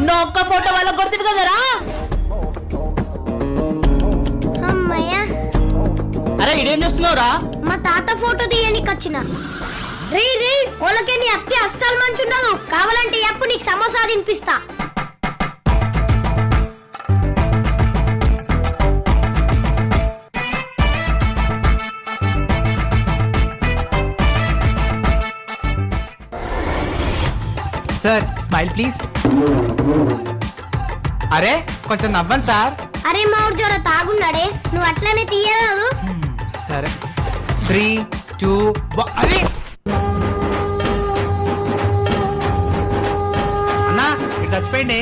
ఉన్న ఒక్క ఫోటో వాళ్ళ కొడుతుంది కదరా. అమ్మయ్యా. అరే ఇడేం చేస్తున్నావురా? మా తాత ఫోటో తీయనికి వచ్చిన. రీ వాళ్ళకే నీ అత్తే అస్సలు మంచి ఉండదు. కావాలంటే ఎప్పుడు నీకు సమోసా తినిపిస్తా. Sir smile please. అరే కొంచెం నవ్వండి సార్. అరే మా ఊరు జర తాగున్నాడే, నువ్వు అట్లనే తీయరాదు. సరే 3, 2 అరే అన్నా ఇటు చచ్చిపోయింది.